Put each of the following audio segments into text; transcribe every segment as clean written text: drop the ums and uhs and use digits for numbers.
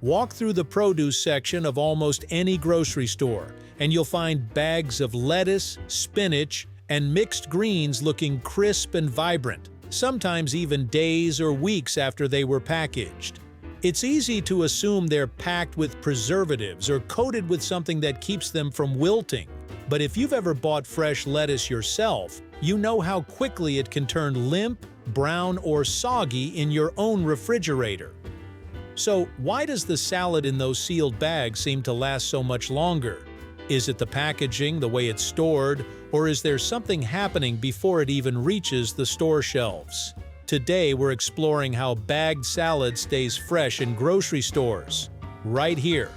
Walk through the produce section of almost any grocery store, and you'll find bags of lettuce, spinach, and mixed greens looking crisp and vibrant, sometimes even days or weeks after they were packaged. It's easy to assume they're packed with preservatives or coated with something that keeps them from wilting. But if you've ever bought fresh lettuce yourself, you know how quickly it can turn limp, brown, or soggy in your own refrigerator. So why does the salad in those sealed bags seem to last so much longer? Is it the packaging, the way it's stored, or is there something happening before it even reaches the store shelves? Today we're exploring how bagged salad stays fresh in grocery stores, right here,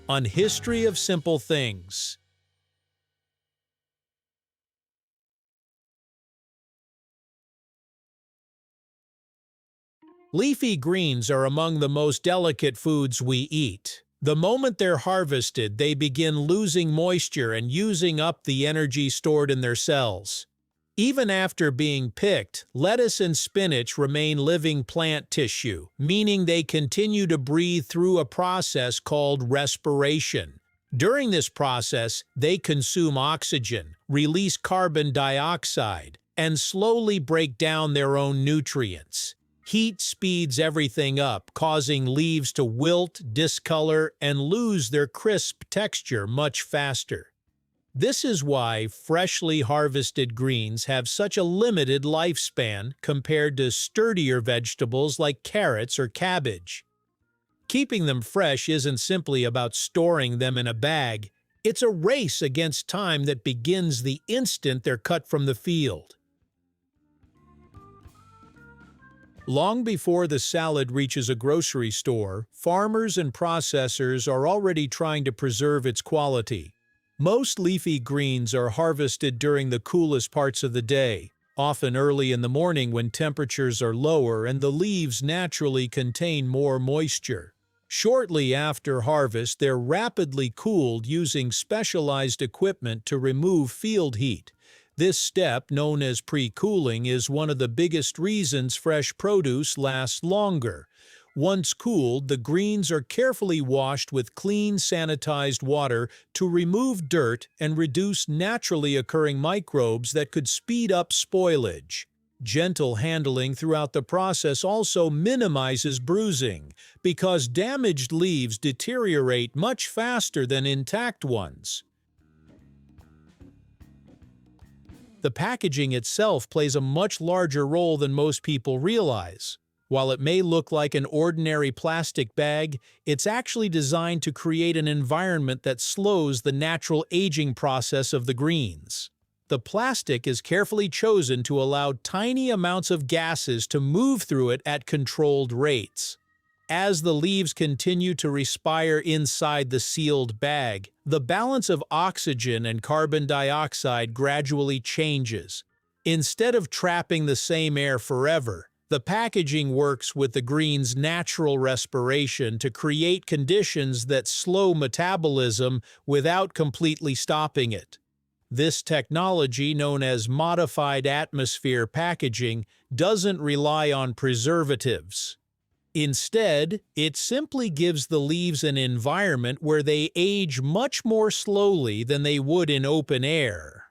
on History of Simple Things. Leafy greens are among the most delicate foods we eat. The moment they're harvested, they begin losing moisture and using up the energy stored in their cells. Even after being picked, lettuce and spinach remain living plant tissue, meaning they continue to breathe through a process called respiration. During this process, they consume oxygen, release carbon dioxide, and slowly break down their own nutrients. Heat speeds everything up, causing leaves to wilt, discolor, and lose their crisp texture much faster. This is why freshly harvested greens have such a limited lifespan compared to sturdier vegetables like carrots or cabbage. Keeping them fresh isn't simply about storing them in a bag. It's a race against time that begins the instant they're cut from the field. Long before the salad reaches a grocery store, farmers and processors are already trying to preserve its quality. Most leafy greens are harvested during the coolest parts of the day, often early in the morning when temperatures are lower and the leaves naturally contain more moisture. Shortly after harvest, they're rapidly cooled using specialized equipment to remove field heat. This step, known as pre-cooling, is one of the biggest reasons fresh produce lasts longer. Once cooled, the greens are carefully washed with clean, sanitized water to remove dirt and reduce naturally occurring microbes that could speed up spoilage. Gentle handling throughout the process also minimizes bruising, because damaged leaves deteriorate much faster than intact ones. The packaging itself plays a much larger role than most people realize. While it may look like an ordinary plastic bag, it's actually designed to create an environment that slows the natural aging process of the greens. The plastic is carefully chosen to allow tiny amounts of gases to move through it at controlled rates. As the leaves continue to respire inside the sealed bag, the balance of oxygen and carbon dioxide gradually changes. Instead of trapping the same air forever, the packaging works with the green's natural respiration to create conditions that slow metabolism without completely stopping it. This technology, known as modified atmosphere packaging, doesn't rely on preservatives. Instead, it simply gives the leaves an environment where they age much more slowly than they would in open air.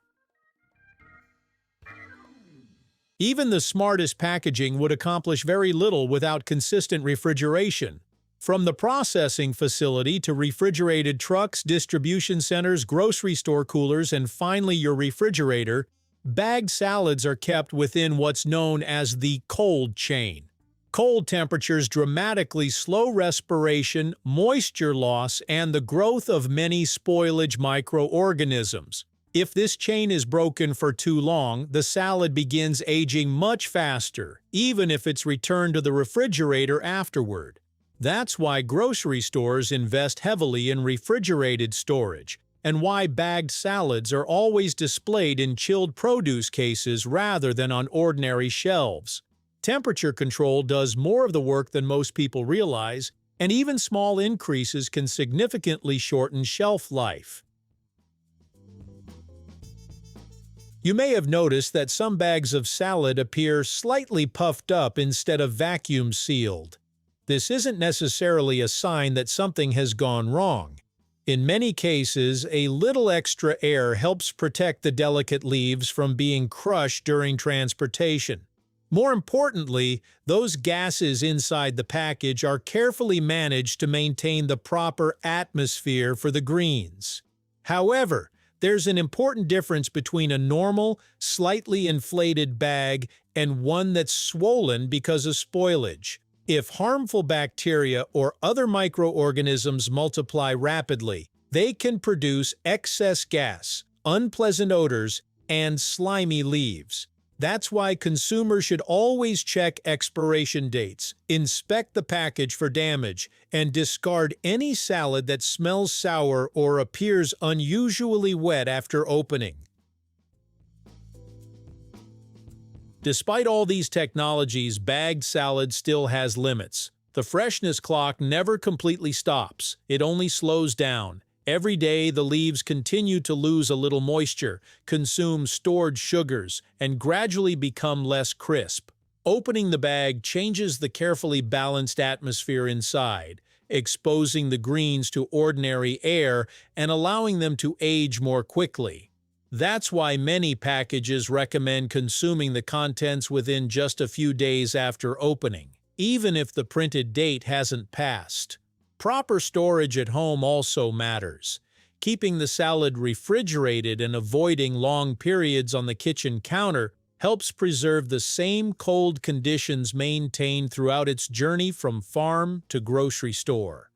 Even the smartest packaging would accomplish very little without consistent refrigeration. From the processing facility to refrigerated trucks, distribution centers, grocery store coolers, and finally your refrigerator, bagged salads are kept within what's known as the cold chain. Cold temperatures dramatically slow respiration, moisture loss, and the growth of many spoilage microorganisms. If this chain is broken for too long, the salad begins aging much faster, even if it's returned to the refrigerator afterward. That's why grocery stores invest heavily in refrigerated storage, and why bagged salads are always displayed in chilled produce cases rather than on ordinary shelves. Temperature control does more of the work than most people realize, and even small increases can significantly shorten shelf life. You may have noticed that some bags of salad appear slightly puffed up instead of vacuum sealed. This isn't necessarily a sign that something has gone wrong. In many cases, a little extra air helps protect the delicate leaves from being crushed during transportation. More importantly, those gases inside the package are carefully managed to maintain the proper atmosphere for the greens. However, there's an important difference between a normal, slightly inflated bag and one that's swollen because of spoilage. If harmful bacteria or other microorganisms multiply rapidly, they can produce excess gas, unpleasant odors, and slimy leaves. That's why consumers should always check expiration dates, inspect the package for damage, and discard any salad that smells sour or appears unusually wet after opening. Despite all these technologies, bagged salad still has limits. The freshness clock never completely stops, it only slows down. Every day, the leaves continue to lose a little moisture, consume stored sugars, and gradually become less crisp. Opening the bag changes the carefully balanced atmosphere inside, exposing the greens to ordinary air and allowing them to age more quickly. That's why many packages recommend consuming the contents within just a few days after opening, even if the printed date hasn't passed. Proper storage at home also matters. Keeping the salad refrigerated and avoiding long periods on the kitchen counter helps preserve the same cold conditions maintained throughout its journey from farm to grocery store.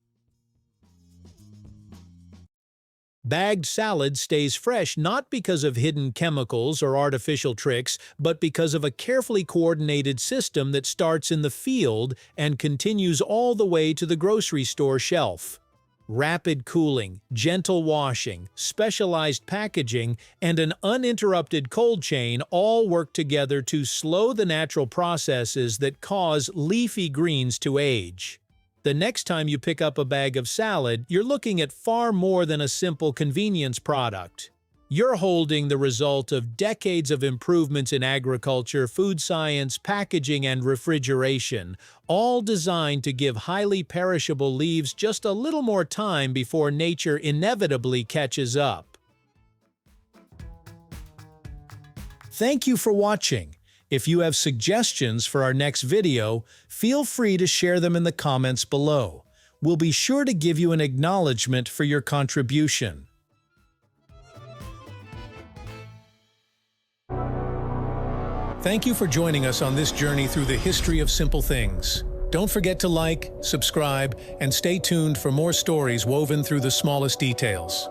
Bagged salad stays fresh not because of hidden chemicals or artificial tricks, but because of a carefully coordinated system that starts in the field and continues all the way to the grocery store shelf. Rapid cooling, gentle washing, specialized packaging, and an uninterrupted cold chain all work together to slow the natural processes that cause leafy greens to age. The next time you pick up a bag of salad, you're looking at far more than a simple convenience product. You're holding the result of decades of improvements in agriculture, food science, packaging, and refrigeration, all designed to give highly perishable leaves just a little more time before nature inevitably catches up. Thank you for watching. If you have suggestions for our next video, feel free to share them in the comments below. We'll be sure to give you an acknowledgement for your contribution. Thank you for joining us on this journey through the history of simple things. Don't forget to like, subscribe, and stay tuned for more stories woven through the smallest details.